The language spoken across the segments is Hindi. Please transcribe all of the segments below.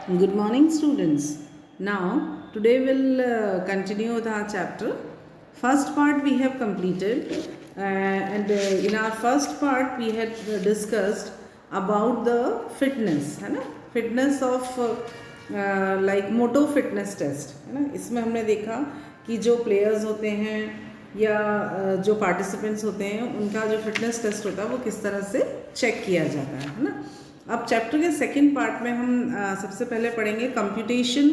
Good morning, students. Now, today we'll continue with our chapter. First part we have completed, and in our first part we had discussed about the fitness, है ना? Fitness of like moto fitness test, है ना? इसमें हमने देखा कि जो players होते हैं या जो participants होते हैं उनका जो fitness test होता है वो किस तरह से check किया जाता है ना? अब चैप्टर के सेकंड पार्ट में हम सबसे पहले पढ़ेंगे कंप्यूटेशन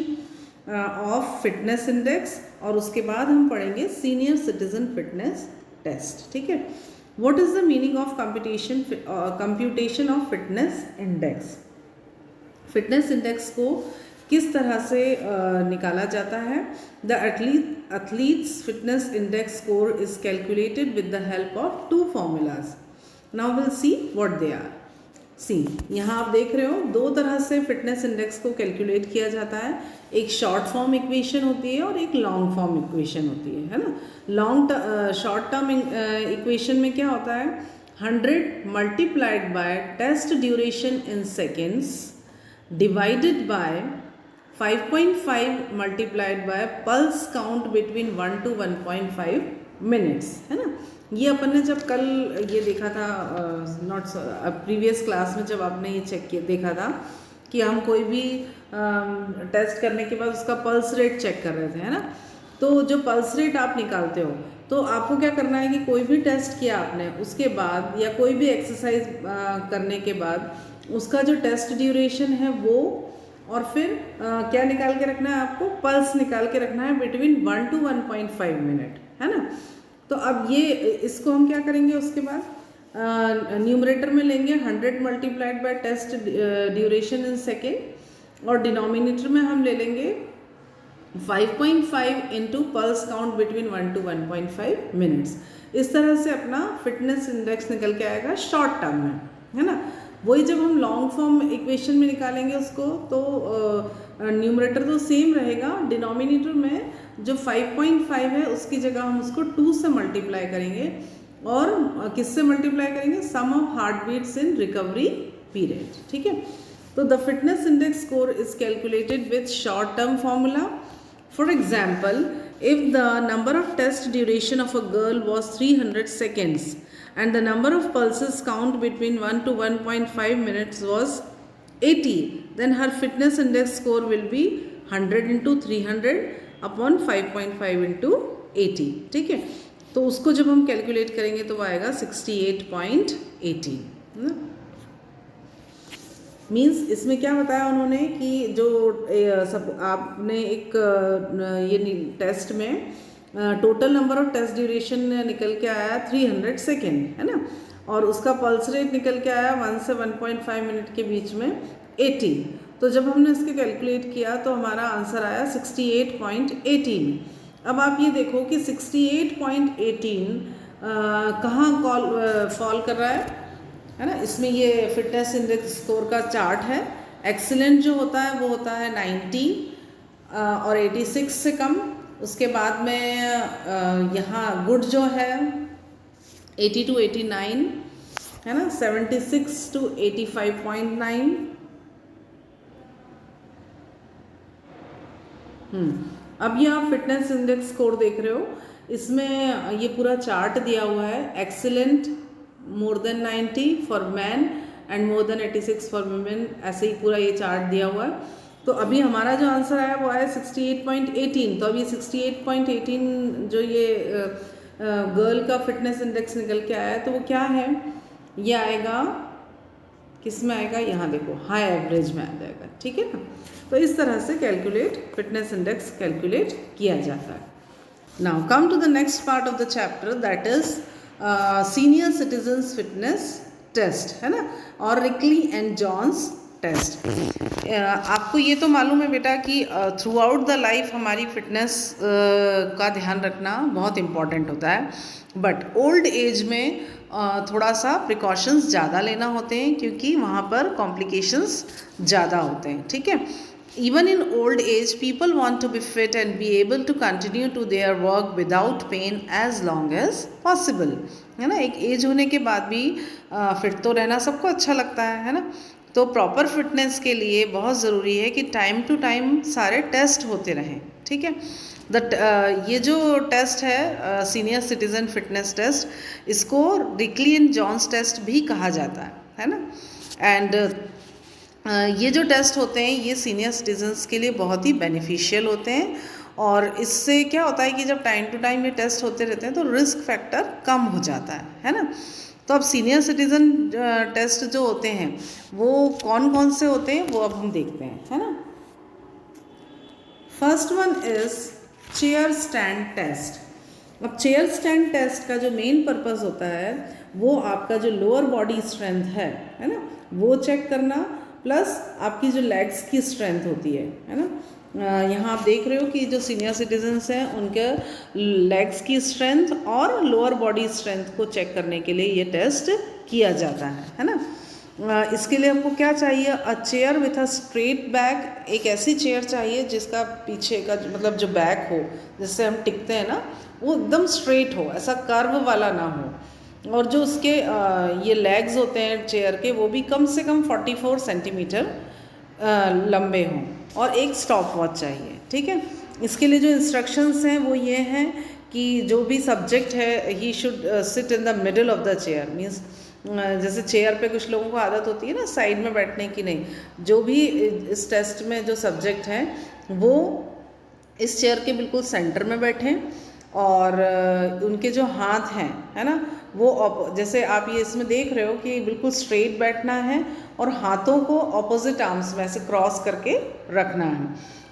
ऑफ फिटनेस इंडेक्स और उसके बाद हम पढ़ेंगे सीनियर सिटीजन फिटनेस टेस्ट। ठीक है, what is the meaning of computation of fitness index. Fitness index को किस तरह से निकाला जाता है। The athletes fitness index score is calculated with the help of two formulas. Now will see what they are. See, यहाँ आप देख रहे हो दो तरह से फिटनेस इंडेक्स को कैलकुलेट किया जाता है। एक शॉर्ट फॉर्म इक्वेशन होती है और एक लॉन्ग फॉर्म इक्वेशन होती है ना। शॉर्ट टर्म इक्वेशन में क्या होता है, 100 multiplied by test duration in seconds divided by 5.5 multiplied by pulse count between 1 to 1.5 minutes, है ना। ये अपन ने जब कल ये देखा था प्रीवियस क्लास में, जब आपने ये चेक किया देखा था कि हम कोई भी टेस्ट करने के बाद उसका पल्स रेट चेक कर रहे थे, है ना। तो जो पल्स रेट आप निकालते हो तो आपको क्या करना है कि कोई भी टेस्ट किया आपने उसके बाद या कोई भी एक्सरसाइज करने के बाद उसका जो टेस्ट ड्यूरेशन है वो, और फिर क्या निकाल के रखना है आपको, पल्स निकाल के रखना है बिटवीन 1 to 1.5 मिनट, है ना। तो अब ये इसको हम क्या करेंगे, उसके बाद न्यूमरेटर में लेंगे 100 multiplied by test duration in second और डिनोमिनेटर में हम ले लेंगे 5.5 into pulse count between 1 to 1.5 minutes. इस तरह से अपना फिटनेस इंडेक्स निकल के आएगा शॉर्ट टर्म में, है ना। वही जब हम लॉन्ग फॉर्म इक्वेशन में निकालेंगे उसको तो न्यूमरेटर तो सेम रहेगा, डिनोमिनेटर में जो 5.5 है उसकी जगह हम उसको 2 से मल्टीप्लाई करेंगे और किससे मल्टीप्लाई करेंगे, sum of heart beats in recovery period. ठीक है, तो the fitness index score is calculated with short term formula. For example, if the number of test duration of a girl was 300 seconds and the number of pulses count between 1 to 1.5 minutes was 80, then her fitness index score will be 100 into 300 upon 5.5 into 80। ठीक है, तो उसको जब हम कैलकुलेट करेंगे तो वो आएगा 68.18 ना। मीन्स इसमें क्या बताया उन्होंने कि जो सब आपने एक ये टेस्ट में total number of test duration निकल के आया 300 सेकेंड, है ना, और उसका पल्स रेट निकल के आया 1 से 1.5 मिनट के बीच में 80। तो जब हमने इसके कैलकुलेट किया तो हमारा आंसर आया 68.18। अब आप ये देखो कि 68.18 कहाँ फॉल कर रहा है ना। इसमें ये फिटनेस इंडेक्स स्कोर का चार्ट है। एक्सीलेंट जो होता है वो होता है 90 और 86 से कम। उसके बाद में यहाँ गुड जो है 80 to 89, है ना, 76 to 85.9। अब ये आप फिटनेस इंडेक्स स्कोर देख रहे हो, इसमें ये पूरा चार्ट दिया हुआ है। Excellent more than 90 for man and more than 86 for women, ऐसे ही पूरा ये चार्ट दिया हुआ है। तो अभी हमारा जो आंसर आया वो आया 68.18। तो अभी 68.18 जो ये गर्ल का फिटनेस इंडेक्स निकल के आया है तो वो क्या है, ये आएगा किस में आएगा, यहाँ देखो हाई एवरेज में आ जाएगा। ठीक है ना, तो इस तरह से कैलकुलेट फिटनेस इंडेक्स कैलकुलेट किया जाता है। Now come to the next part of the chapter, that is senior citizens fitness test, है ना, और रिकली एंड जॉन्स टेस्ट। आपको ये तो मालूम है बेटा कि थ्रू आउट द लाइफ हमारी फिटनेस का ध्यान रखना बहुत इम्पॉर्टेंट होता है, बट ओल्ड एज में थोड़ा सा प्रिकॉशंस ज़्यादा लेना होते हैं क्योंकि वहाँ पर कॉम्प्लिकेशंस ज़्यादा होते हैं। ठीक है, even in old age people want to be fit and be able to continue to their work without pain as long as possible, है ना। एक एज होने के बाद भी फिट तो रहना सबको अच्छा लगता है ना। तो प्रॉपर फिटनेस के लिए बहुत ज़रूरी है कि टाइम टू टाइम सारे टेस्ट होते रहें, ठीक है। ये जो टेस्ट है सीनियर सिटीज़न फिटनेस टेस्ट, इसको रिकली एंड जॉन्स टेस्ट भी कहा जाता है ना। एंड ये जो टेस्ट होते हैं ये सीनियर सिटीजन्स के लिए बहुत ही बेनिफिशियल होते हैं, और इससे क्या होता है कि जब टाइम टू टाइम ये टेस्ट होते रहते हैं तो रिस्क फैक्टर कम हो जाता है ना। तो अब सीनियर सिटीज़न टेस्ट जो होते हैं वो कौन कौन से होते हैं वो अब हम देखते हैं, है ना। First one is chair stand test. अब चेयर स्टैंड टेस्ट का जो मेन पर्पस होता है वो आपका जो लोअर बॉडी स्ट्रेंथ है ना, वो चेक करना, प्लस आपकी जो लेग्स की स्ट्रेंथ होती है ना। यहाँ आप देख रहे हो कि जो सीनियर सिटीजन्स हैं उनके लेग्स की स्ट्रेंथ और लोअर बॉडी स्ट्रेंथ को चेक करने के लिए ये टेस्ट किया जाता है ना। इसके लिए हमको क्या चाहिए, a chair with a straight back. एक ऐसी चेयर चाहिए जिसका पीछे का मतलब जो बैक हो, जिससे हम टिकते हैं ना, वो एकदम स्ट्रेट हो, ऐसा कर्व वाला ना हो, और जो उसके ये लेग्स होते हैं चेयर के वो भी कम से कम 44 सेंटीमीटर लंबे हों, और एक स्टॉप वॉच चाहिए, ठीक है। इसके लिए जो इंस्ट्रक्शंस हैं वो ये हैं कि जो भी सब्जेक्ट है he should sit in the middle of the chair. Means जैसे चेयर पे कुछ लोगों को आदत होती है ना साइड में बैठने की, नहीं, जो भी इस टेस्ट में जो सब्जेक्ट हैं वो इस चेयर के बिल्कुल सेंटर में बैठें, और उनके जो हाथ हैं है ना वो जैसे आप ये इसमें देख रहे हो कि बिल्कुल स्ट्रेट बैठना है, और हाथों को ऑपोजिट आर्म्स में ऐसे क्रॉस करके रखना है,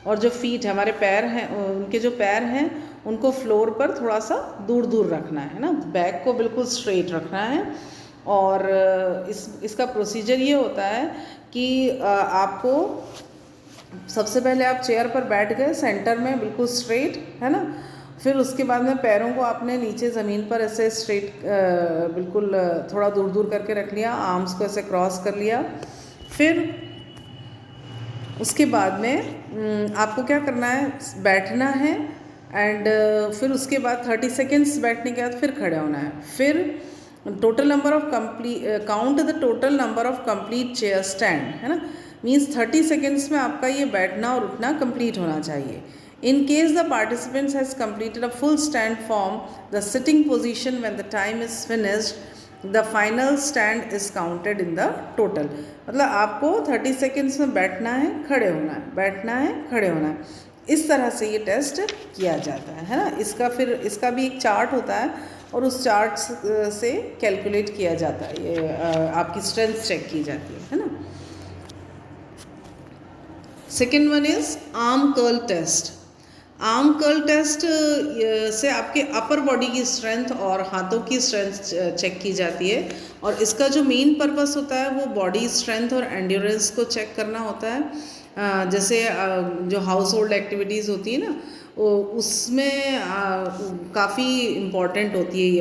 और जो फीट है हमारे पैर हैं उनके जो पैर हैं उनको फ्लोर पर थोड़ा सा दूर दूर रखना है ना, बैक को बिल्कुल स्ट्रेट रखना है। और इसका प्रोसीजर ये होता है कि आपको सबसे पहले आप चेयर पर बैठ गए सेंटर में बिल्कुल स्ट्रेट, है ना। फिर उसके बाद में पैरों को आपने नीचे ज़मीन पर ऐसे स्ट्रेट बिल्कुल थोड़ा दूर दूर करके रख लिया, आर्म्स को ऐसे क्रॉस कर लिया। फिर उसके बाद में आपको क्या करना है, बैठना है, एंड फिर उसके बाद 30 सेकेंड्स बैठने के बाद फिर खड़े होना है। फिर total number of count the total number of complete chair stand, है ना। मीन्स 30 सेकेंड्स में आपका ये बैठना और उठना कंप्लीट होना चाहिए। In case the participants has completed a full stand form, the sitting position when the time is finished, the final stand is counted in the total. मतलब आपको 30 सेकेंड्स में बैठना है, खड़े होना है, बैठना है, खड़े होना है, इस तरह से ये टेस्ट किया जाता है ना। इसका भी एक चार्ट होता है, और उस चार्ट से कैलकुलेट किया जाता है, ये आपकी स्ट्रेंथ चेक की जाती है ना। Second one is arm curl test. Arm curl test से आपके अपर बॉडी की स्ट्रेंथ और हाथों की स्ट्रेंथ चेक की जाती है, और इसका जो मेन पर्पस होता है वो बॉडी स्ट्रेंथ और एंड्योरेंस को चेक करना होता है। जैसे जो हाउस होल्ड एक्टिविटीज़ होती है ना, उसमें काफ़ी इम्पॉर्टेंट होती है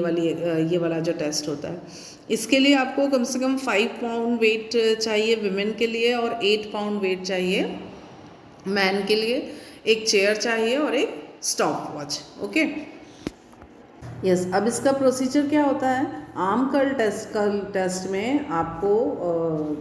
ये वाला जो टेस्ट होता है। इसके लिए आपको कम से कम 5 पाउंड वेट चाहिए विमेन के लिए, और 8 पाउंड वेट चाहिए मैन के लिए। एक चेयर चाहिए और एक स्टॉप वॉच, ओके। यस, अब इसका प्रोसीजर क्या होता है, आर्म कर्ल टेस्ट में आपको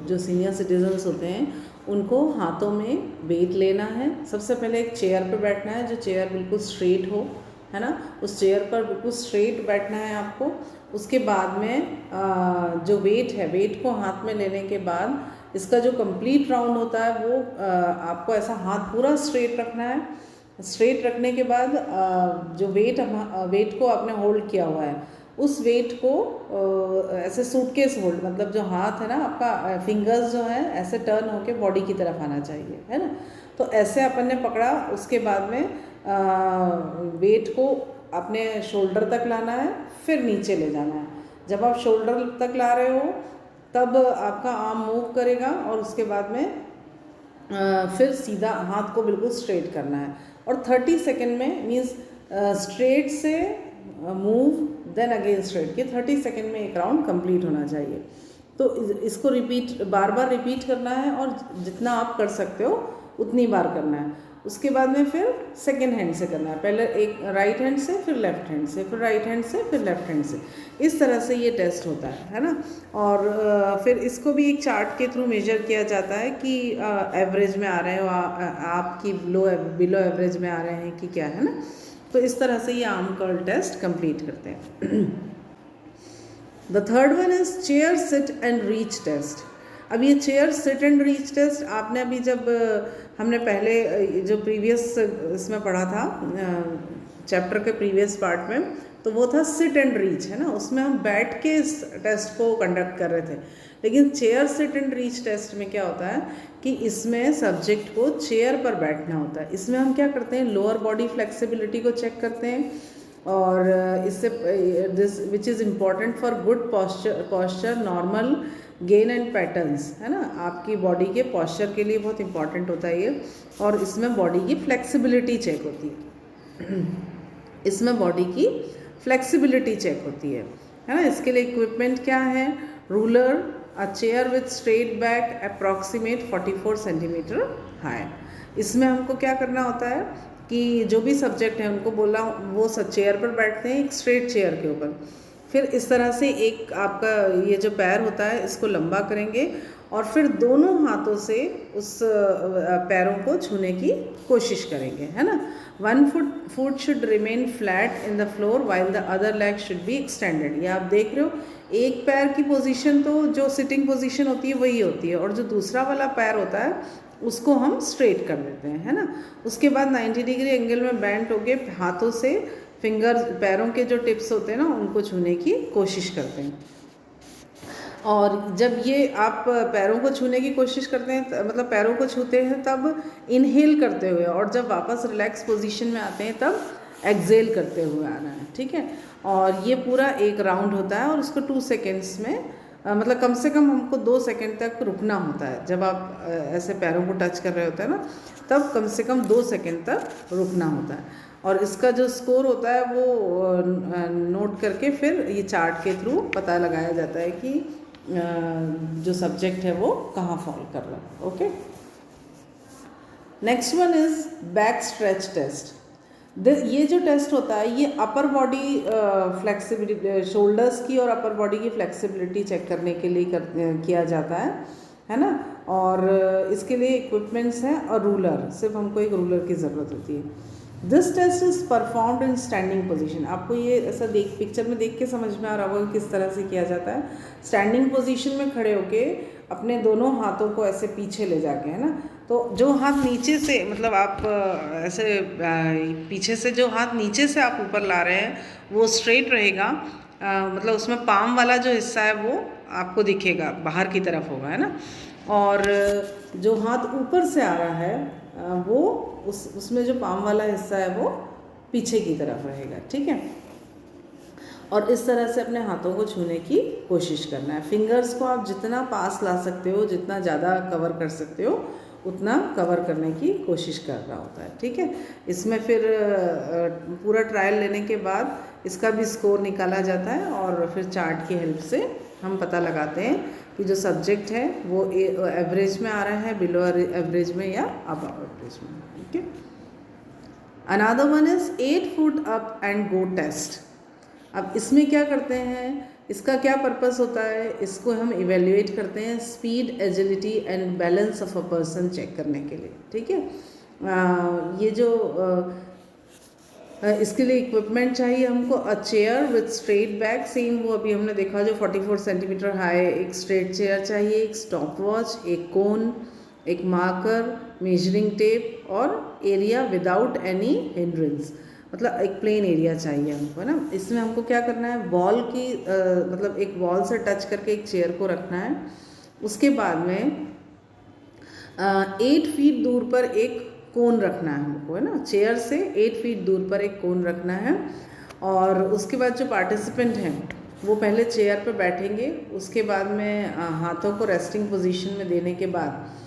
जो सीनियर सिटीजन्स होते हैं उनको हाथों में वेट लेना है। सबसे पहले एक चेयर पर बैठना है, जो चेयर बिल्कुल स्ट्रेट हो, है ना, उस चेयर पर बिल्कुल स्ट्रेट बैठना है आपको। उसके बाद में जो वेट है, वेट को हाथ में लेने के बाद इसका जो कंप्लीट राउंड होता है वो आपको ऐसा हाथ पूरा स्ट्रेट रखना है। स्ट्रेट रखने के बाद जो वेट को आपने होल्ड किया हुआ है, उस वेट को ऐसे सूटकेस होल्ड, मतलब जो हाथ है ना आपका, फिंगर्स जो है ऐसे टर्न होके बॉडी की तरफ आना चाहिए, है ना। तो ऐसे अपन ने पकड़ा, उसके बाद में वेट को अपने शोल्डर तक लाना है, फिर नीचे ले जाना है। जब आप शोल्डर तक ला रहे हो तब आपका आर्म मूव करेगा, और उसके बाद में फिर सीधा हाथ को बिल्कुल स्ट्रेट करना है, और 30 सेकेंड में मीन्स स्ट्रेट से मूव देन अगेन स्ट्रेट, के 30 सेकेंड में एक राउंड कंप्लीट होना चाहिए। तो इसको बार बार रिपीट करना है, और जितना आप कर सकते हो उतनी बार करना है। उसके बाद में फिर सेकेंड हैंड से करना है, पहले एक राइट हैंड से, फिर लेफ्ट हैंड से, फिर राइट हैंड से, फिर लेफ्ट हैंड से। इस तरह से ये टेस्ट होता है ना। और फिर इसको भी एक चार्ट के थ्रू मेजर किया जाता है कि एवरेज में आ रहे हो आपकी बिलो एवरेज में आ रहे हैं कि क्या, है ना। तो इस तरह से ये आर्म कर्ल टेस्ट कंप्लीट करते हैं। The third one is chair sit and reach test. अब ये chair sit and reach test आपने अभी जब हमने पहले जो प्रीवियस इसमें पढ़ा था चैप्टर के प्रीवियस पार्ट में, तो वो था सिट एंड रीच, है ना। उसमें हम बैठ के इस टेस्ट को कंडक्ट कर रहे थे। लेकिन chair sit and reach test में क्या होता है कि इसमें सब्जेक्ट को चेयर पर बैठना होता है। इसमें हम क्या करते हैं, लोअर बॉडी फ्लेक्सिबिलिटी को चेक करते हैं, और इससे this which is important for good posture normal gait and patterns, है ना। आपकी बॉडी के पॉस्चर के लिए बहुत इंपॉर्टेंट होता है ये। और इसमें बॉडी की फ्लेक्सिबिलिटी चेक होती है। इसमें बॉडी की फ्लेक्सिबिलिटी चेक होती है ना। इसके लिए इक्विपमेंट क्या है, ruler, a chair with straight back approximate 44 centimetre high. इसमें हमको क्या करना होता है कि जो भी सब्जेक्ट है उनको बोला वो चेयर पर बैठते हैं, एक स्ट्रेट चेयर के ऊपर। फिर इस तरह से एक आपका ये जो पैर होता है इसको लंबा करेंगे और फिर दोनों हाथों से उस पैरों को छूने की कोशिश करेंगे, है ना। One foot should remain flat in the floor while the other leg should be extended. ये आप देख रहे हो, एक पैर की पोजीशन तो जो सिटिंग पोजीशन होती है वही होती है, और जो दूसरा वाला पैर होता है उसको हम स्ट्रेट कर देते हैं, है ना। उसके बाद 90 डिग्री एंगल में बेंट होके हाथों से फिंगर, पैरों के जो टिप्स होते हैं ना उनको छूने की कोशिश करते हैं। और जब ये आप पैरों को छूने की कोशिश करते हैं, मतलब पैरों को छूते हैं, तब इनहेल करते हुए, और जब वापस रिलैक्स पोजीशन में आते हैं तब एक्सेल करते हुए आना है, ठीक है। और ये पूरा एक राउंड होता है और उसको 2 सेकेंड्स में मतलब कम से कम हमको 2 सेकेंड तक रुकना होता है। जब आप ऐसे पैरों को टच कर रहे होते हैं ना, तब कम से कम 2 सेकेंड तक रुकना होता है। और इसका जो स्कोर होता है वो नोट करके फिर ये चार्ट के थ्रू पता लगाया जाता है कि जो सब्जेक्ट है वो कहाँ फॉल कर रहा है। Okay, next one is back stretch test. ये जो टेस्ट होता है ये अपर बॉडी फ्लेक्सिबिलिटी, शोल्डर्स की और अपर बॉडी की फ्लेक्सिबिलिटी चेक करने के लिए किया जाता है ना। और इसके लिए इक्विपमेंट्स हैं और रूलर, सिर्फ हमको एक रूलर की ज़रूरत होती है। This test is performed in standing position. आपको ये ऐसा पिक्चर में देख के समझ में आ रहा होगा किस तरह से किया जाता है। स्टैंडिंग पोजीशन में खड़े होके अपने दोनों हाथों को ऐसे पीछे ले जाके, है ना। तो जो हाथ नीचे से, मतलब आप ऐसे पीछे से जो हाथ नीचे से आप ऊपर ला रहे हैं वो स्ट्रेट रहेगा, मतलब उसमें पाम वाला जो हिस्सा है वो आपको दिखेगा, बाहर की तरफ होगा, है ना। और जो हाथ ऊपर से आ रहा है वो उसमें जो पाम वाला हिस्सा है वो पीछे की तरफ रहेगा, ठीक है। और इस तरह से अपने हाथों को छूने की कोशिश करना है। फिंगर्स को आप जितना पास ला सकते हो, जितना ज़्यादा कवर कर सकते हो, उतना कवर करने की कोशिश कर रहा होता है, ठीक है। इसमें फिर पूरा ट्रायल लेने के बाद इसका भी स्कोर निकाला जाता है और फिर चार्ट की हेल्प से हम पता लगाते हैं कि जो सब्जेक्ट है वो एवरेज में आ रहा है, बिलो एवरेज में या अबव एवरेज में, ठीक है। Another one is 8 foot up and go test. अब इसमें क्या करते हैं, इसका क्या पर्पस होता है, इसको हम इवेल्युएट करते हैं speed, agility and balance of a person check करने के लिए, ठीक है। ये जो इसके लिए इक्विपमेंट चाहिए हमको, a chair with straight back, same वो अभी हमने देखा जो 44 सेंटीमीटर हाई, एक स्ट्रेट चेयर चाहिए, एक स्टॉप वॉच, एक कोन, एक मार्कर, मेजरिंग टेप और एरिया विदाउट एनी हिंड्रेंस, मतलब एक प्लेन एरिया चाहिए हमको, है ना। इसमें हमको क्या करना है, वॉल की मतलब एक वॉल से टच करके एक चेयर को रखना है। उसके बाद में 8 फीट दूर पर एक कोन रखना है हमको, है ना। चेयर से 8 फीट दूर पर एक कोन रखना है। और उसके बाद जो पार्टिसिपेंट हैं वो पहले चेयर पर बैठेंगे, उसके बाद में हाथों को रेस्टिंग पोजीशन में देने के बाद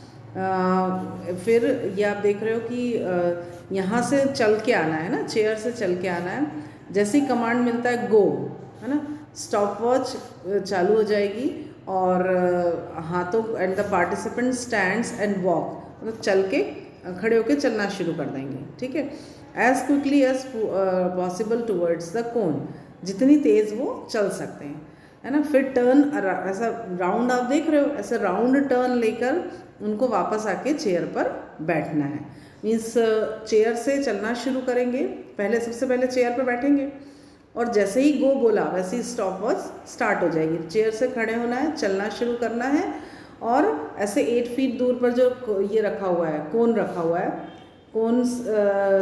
फिर ये आप देख रहे हो कि यहाँ से चल के आना है ना, चेयर से चल के आना है। जैसे ही कमांड मिलता है गो, है ना, स्टॉप वॉच चालू हो जाएगी और हाथों and the participant stands and walk, मतलब चल के खड़े होकर चलना शुरू कर देंगे, ठीक है। As quickly as possible towards the cone, जितनी तेज़ वो चल सकते हैं, है ना। फिर टर्न, ऐसा राउंड आप देख रहे हो, ऐसे राउंड टर्न लेकर उनको वापस आके चेयर पर बैठना है। मीन्स चेयर से चलना शुरू करेंगे, पहले सबसे पहले चेयर पर बैठेंगे और जैसे ही गो बोला वैसे ही स्टॉप वॉच स्टार्ट हो जाएगी। चेयर से खड़े होना है, चलना शुरू करना है और ऐसे 8 फीट दूर पर जो ये रखा हुआ है, कोन रखा हुआ है, कोन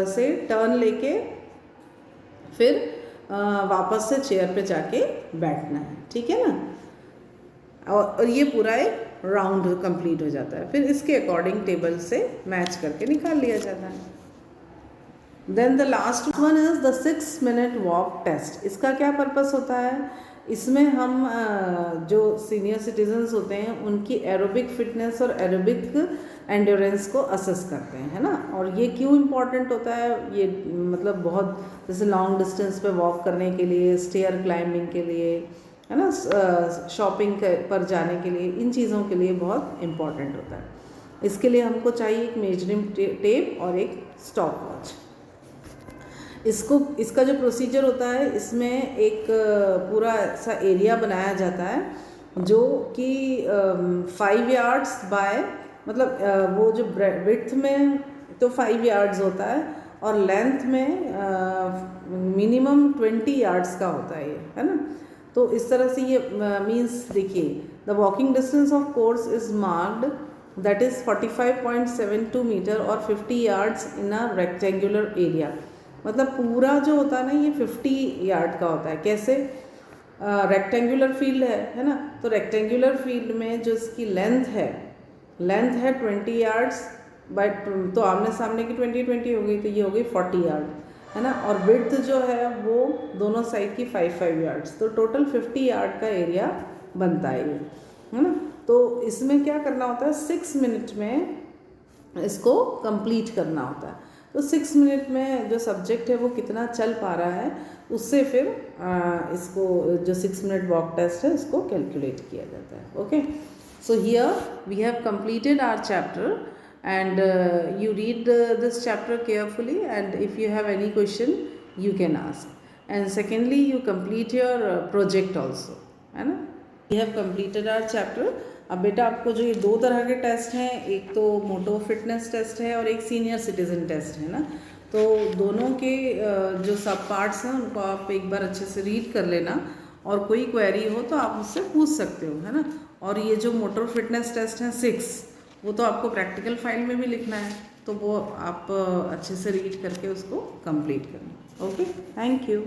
से टर्न लेके फिर वापस से चेयर पे जाके बैठना है, ठीक है ना। और ये पूरा एक राउंड कंप्लीट हो जाता है। फिर इसके अकॉर्डिंग टेबल से मैच करके निकाल लिया जाता है। Then the last one is the 6 minute walk test. इसका क्या पर्पस होता है? इसमें हम जो सीनियर सिटीजन्स होते हैं उनकी एरोबिक फिटनेस और एरोबिक एंड्योरेंस को असेस करते हैं, है ना। और ये क्यों इम्पॉर्टेंट होता है? ये मतलब बहुत जैसे लॉन्ग डिस्टेंस पे वॉक करने के लिए, स्टेयर क्लाइंबिंग के लिए, है ना, शॉपिंग पर जाने के लिए, इन चीज़ों के लिए बहुत इम्पॉर्टेंट होता है। इसके लिए हमको चाहिए एक मेजरिंग टेप और एक स्टॉप वॉच। इसका जो प्रोसीजर होता है, इसमें एक पूरा ऐसा एरिया बनाया जाता है जो कि 5 यार्ड्स बाय, मतलब वो जो विड्थ में तो 5 यार्ड्स होता है और लेंथ में मिनिमम 20 यार्ड्स का होता है ये, है ना। तो इस तरह से ये मीन्स देखिए, the walking distance of course is marked that is 45.72 metre और 50 yards in a rectangular area. मतलब पूरा जो होता है ना ये 50 यार्ड का होता है। कैसे? रेक्टेंगुलर फील्ड है ना। तो रेक्टेंगुलर फील्ड में जो इसकी लेंथ है 20 यार्ड्स बाय, तो आमने सामने की 20 हो गई, तो ये हो गई 40 यार्ड, है ना। और विड्थ जो है वो दोनों साइड की 5 यार्ड्स, तो टोटल 50 यार्ड का एरिया बनता है ये, है ना। तो इसमें क्या करना होता है, 6 मिनट में इसको कंप्लीट करना होता है। तो 6 मिनट में जो सब्जेक्ट है वो कितना चल पा रहा है, उससे फिर इसको जो 6 मिनट वॉक टेस्ट है उसको कैलकुलेट किया जाता है। Okay, so here we have completed our chapter and you read this chapter carefully, and if you have any question you can ask, and secondly you complete your project also, है ना। we have completed our chapter। अब बेटा आपको जो ये 2 तरह के टेस्ट हैं, एक तो मोटो फिटनेस टेस्ट है और एक सीनियर सिटीज़न टेस्ट है ना। तो दोनों के जो सब पार्ट्स हैं उनको आप एक बार अच्छे से रीड कर लेना, और कोई क्वेरी हो तो आप मुझसे पूछ सकते हो, है ना। और ये जो मोटर फिटनेस टेस्ट है 6, वो तो आपको प्रैक्टिकल फाइल में भी लिखना है, तो वो आप अच्छे से रीड करके उसको कंप्लीट करना। Okay, thank you.